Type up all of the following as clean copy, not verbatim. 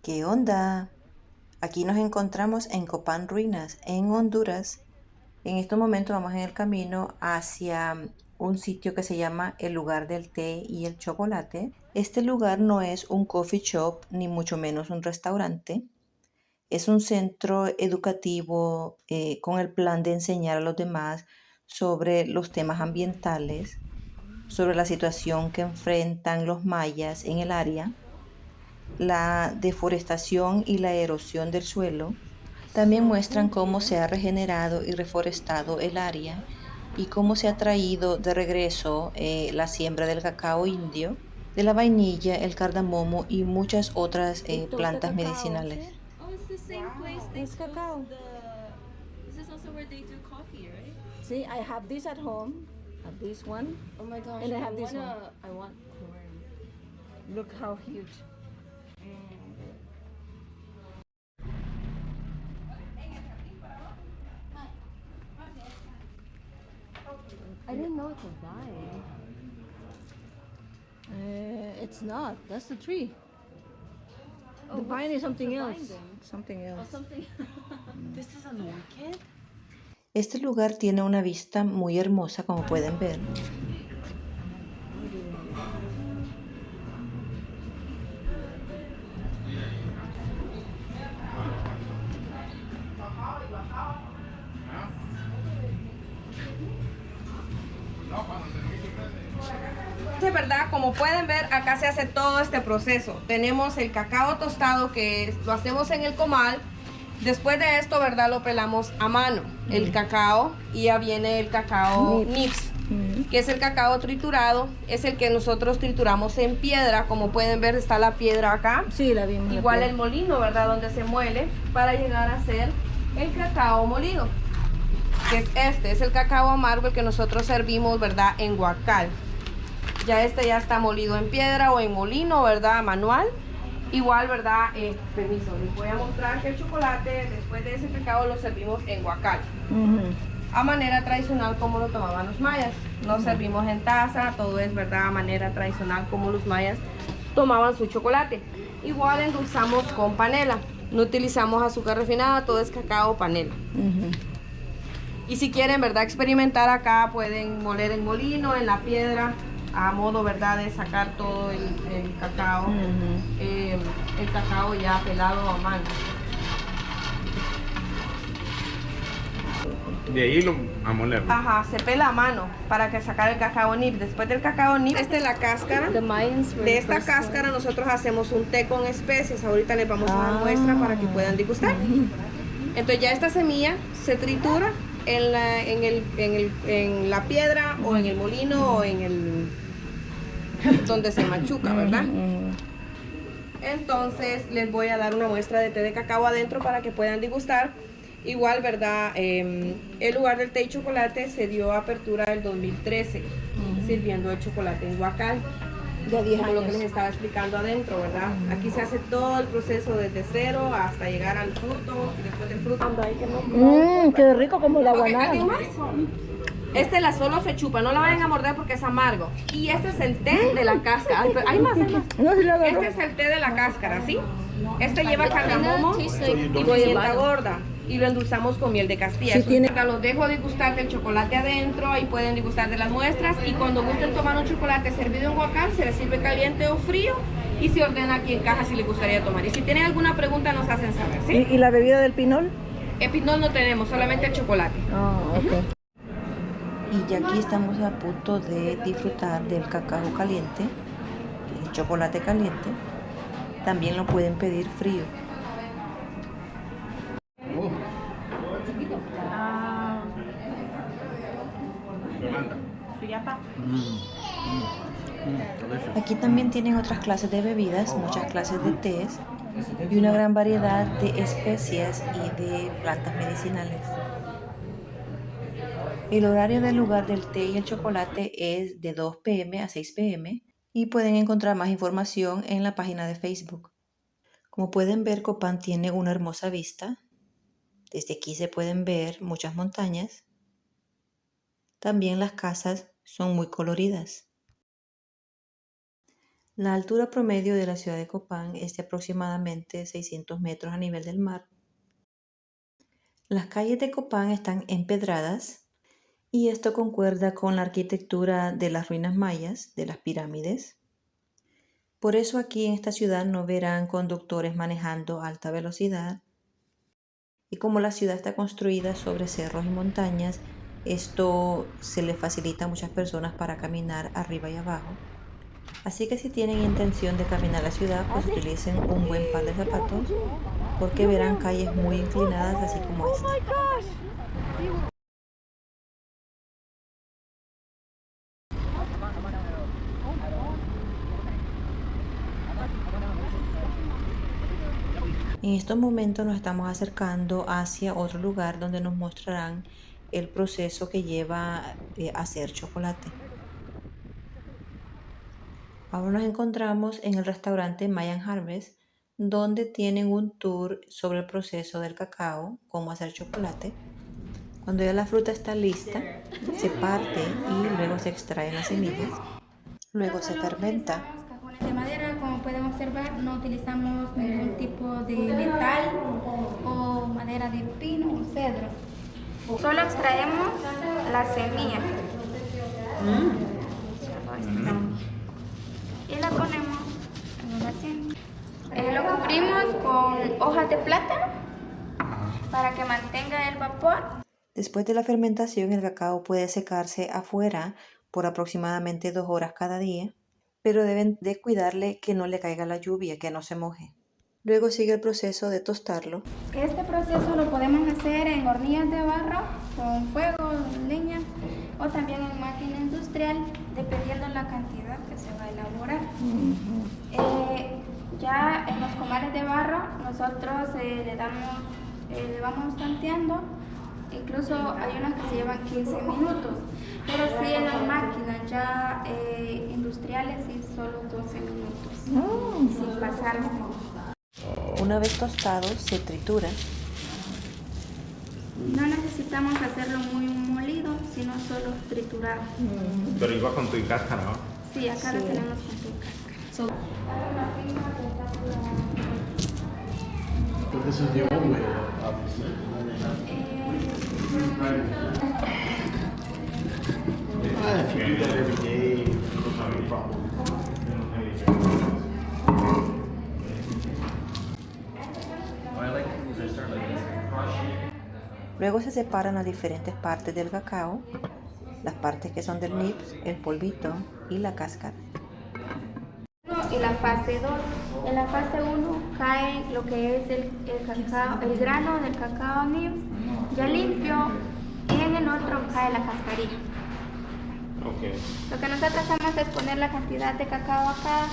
¿Qué onda? Aquí nos encontramos en Copán Ruinas, en Honduras. En estos momentos vamos en el camino hacia un sitio que se llama el lugar del té y el chocolate. Este lugar no es un coffee shop ni mucho menos un restaurante. Es un centro educativo con el plan de enseñar a los demás sobre los temas ambientales, sobre la situación que enfrentan los mayas en el área, la deforestación y la erosión del suelo. También muestran cómo se ha regenerado y reforestado el área y cómo se ha traído de regreso la siembra del cacao indio, de la vainilla, el cardamomo y muchas otras Fructosa plantas cacao, medicinales. ¿sí? Oh, it's the same place Wow. they Es toast cacao. This is also where they do coffee, right? See, I have this at home. I have this one. Oh my gosh, And I have this one. I want corn. Look how huge. I didn't know it's a vine. It's not. That's the tree. Oh, The vine is something what's the else. vine then? Something Oh, else. something. This is an orchid? Este lugar tiene una vista muy hermosa, como pueden ver. De verdad, como pueden ver, acá se hace todo este proceso. Tenemos el cacao tostado que lo hacemos en el comal. Después de esto, ¿verdad? Lo pelamos a mano, el cacao, y ya viene el cacao nibs, que es el cacao triturado, es el que nosotros trituramos en piedra. Como pueden ver, está la piedra acá. Sí, la vimos. Igual el molino, ¿verdad? Donde se muele para llegar a ser el cacao molido, que es es el cacao amargo, el que nosotros servimos, ¿verdad? En guacal. Ya ya está molido en piedra o en molino, ¿verdad? Manual. Igual, ¿verdad? Permiso, les voy a mostrar que el chocolate, después de ese cacao, lo servimos en guacal. A manera tradicional como lo tomaban los mayas. No servimos en taza, todo es, ¿verdad? A manera tradicional como los mayas tomaban su chocolate. Igual endulzamos con panela. No utilizamos azúcar refinada, todo es cacao panela. Y si quieren, ¿verdad? Experimentar acá, pueden moler en molino, en la piedra, a modo, ¿verdad? De sacar todo el cacao, el cacao ya pelado a mano. De ahí lo a moler. Ajá, se pela a mano para que sacar el cacao nib. Después del cacao nib, esta es la cáscara. The Mayans were De the esta first cáscara nosotros hacemos un té con especies. Ahorita les vamos a dar muestra para que puedan degustar. Entonces ya esta semilla se tritura en la piedra o en el molino o en el donde se machuca, ¿verdad? Entonces les voy a dar una muestra de té de cacao adentro para que puedan degustar. Igual, ¿verdad? El lugar del té y chocolate se dio apertura el 2013, sirviendo el chocolate en guacal. De 10 Como lo que años. les estaba explicando adentro, ¿verdad? Aquí se hace todo el proceso desde cero hasta llegar al fruto y después del fruto. Qué rico como la Ok, guanábana. ¿alguien más? Este la solo se chupa, no la vayan a morder porque es amargo. Y este es el té de la cáscara. Ay, pero hay más, hay más. No, sí la agarró. Este es el té de la cáscara, ¿sí? Este lleva cardamomo tastes y like pimienta gorda. Y lo endulzamos con miel de Castilla. Sí, tiene- Los dejo degustar del chocolate adentro, ahí pueden degustar de las muestras. Y cuando gusten tomar un chocolate servido en guacal, se les sirve caliente o frío. Y se ordena aquí en caja si les gustaría tomar. Y si tienen alguna pregunta nos hacen saber, ¿sí? ¿Y la bebida del pinol? Epinol no tenemos, solamente el chocolate. Ah, ok. Y ya aquí estamos a punto de disfrutar del cacao caliente, el chocolate caliente. También lo pueden pedir frío. Yolanda. Aquí también tienen otras clases de bebidas, muchas clases de tés y una gran variedad de especias y de plantas medicinales. El horario del lugar del té y el chocolate es de 2 p.m. a 6 p.m. y pueden encontrar más información en la página de Facebook. Como pueden ver, Copán tiene una hermosa vista. Desde aquí se pueden ver muchas montañas. También las casas son muy coloridas. La altura promedio de la ciudad de Copán es de aproximadamente 600 metros a nivel del mar. Las calles de Copán están empedradas y esto concuerda con la arquitectura de las ruinas mayas, de las pirámides. Por eso aquí en esta ciudad no verán conductores manejando a alta velocidad. Y como la ciudad está construida sobre cerros y montañas, esto se le facilita a muchas personas para caminar arriba y abajo. Así que si tienen intención de caminar la ciudad, pues utilicen un buen par de zapatos, porque verán calles muy inclinadas, así como esta. En estos momentos nos estamos acercando hacia otro lugar donde nos mostrarán el proceso que lleva a hacer chocolate. Ahora nos encontramos en el restaurante Mayan Harvest, donde tienen un tour sobre el proceso del cacao, cómo hacer chocolate. Cuando ya la fruta está lista, se parte y luego se extraen las semillas. Luego se fermenta. Cajones de madera, como pueden observar, no utilizamos ningún tipo de metal o madera de pino o cedro. Solo extraemos la semilla. Y la ponemos en una cinta. Lo cubrimos con hojas de plátano para que mantenga el vapor. Después de la fermentación, el cacao puede secarse afuera por aproximadamente 2 horas cada día, pero deben de cuidarle que no le caiga la lluvia, que no se moje. Luego sigue el proceso de tostarlo. Este proceso lo podemos hacer en hornillas de barro, con fuego, leña, o también en máquina industrial, dependiendo la cantidad que se va a elaborar. Ya en los comales de barro, nosotros le vamos tanteando. Incluso hay unas que se llevan 15 minutos, pero sí en las máquinas ya industriales sí solo 12 minutos, sin pasarse. Una vez tostado, se tritura. No necesitamos hacerlo muy molido, sino solo triturado. Pero iba con tu cáscara, ¿no? Sí, acá lo tenemos con tu cáscara. But this is the old way, obviously. If you do that every day, it's not a problem. Luego se separan las diferentes partes del cacao, las partes que son del nibs, el polvito y la cáscara. Y la fase 2. En la fase 1 cae lo que es el cacao, el grano del cacao nibs ya limpio, y en el otro cae la cascarilla. Okay. Lo que nosotros hacemos es poner la cantidad de cacao acá,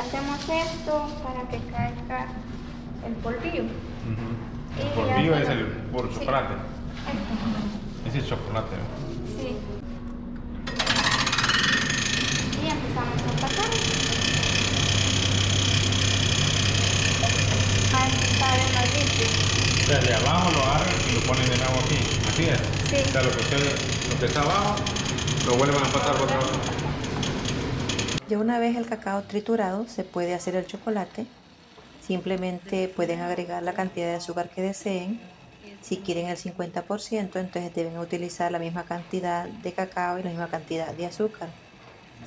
hacemos esto para que caiga el polvillo. El polvillo es el puro Sí. chocolate. Ese es chocolate, ¿no? Sí. Y empezamos a pasar. Esta vez más limpio. O sea, de abajo lo agarran y lo ponen de nuevo aquí. Así es. Sí. O sea, lo que está abajo, lo vuelven a pasar por otra vez. Ya una vez el cacao triturado, se puede hacer el chocolate. Simplemente pueden agregar la cantidad de azúcar que deseen. Si quieren el 50%, entonces deben utilizar la misma cantidad de cacao y la misma cantidad de azúcar.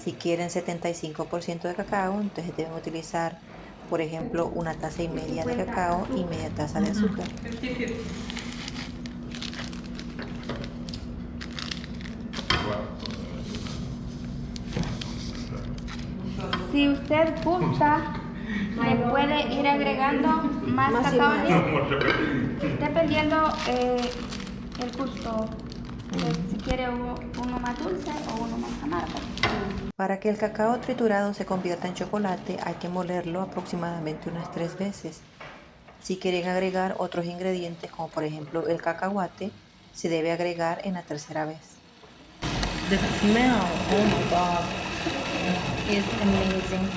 Si quieren 75% de cacao, entonces deben utilizar, por ejemplo, 1,5 tazas de cacao y media taza de azúcar. Si usted gusta, le puede ir agregando más cacao nibs, dependiendo el gusto, si quiere uno más dulce o uno más amargo. Para que el cacao triturado se convierta en chocolate, hay que molerlo aproximadamente unas 3 veces. Si quieren agregar otros ingredientes, como por ejemplo el cacahuate, se debe agregar en la 3ª vez. The smell, oh my god, is amazing.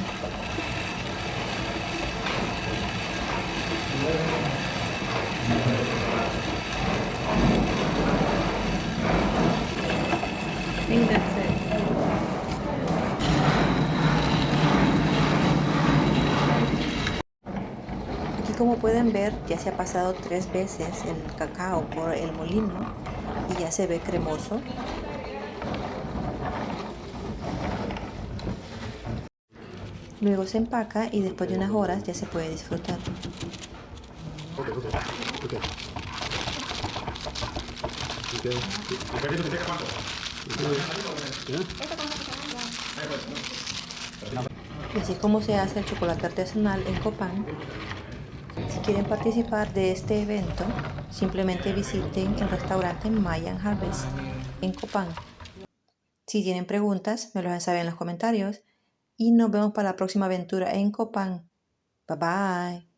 I think that's it. pueden ver, ya se ha pasado 3 veces el cacao por el molino y ya se ve cremoso. Luego se empaca y después de unas horas ya se puede disfrutar. Y así es como se hace el chocolate artesanal en Copán. Si quieren participar de este evento, simplemente visiten el restaurante Mayan Harvest en Copán. Si tienen preguntas, me lo dejan saber en los comentarios y nos vemos para la próxima aventura en Copán. Bye bye.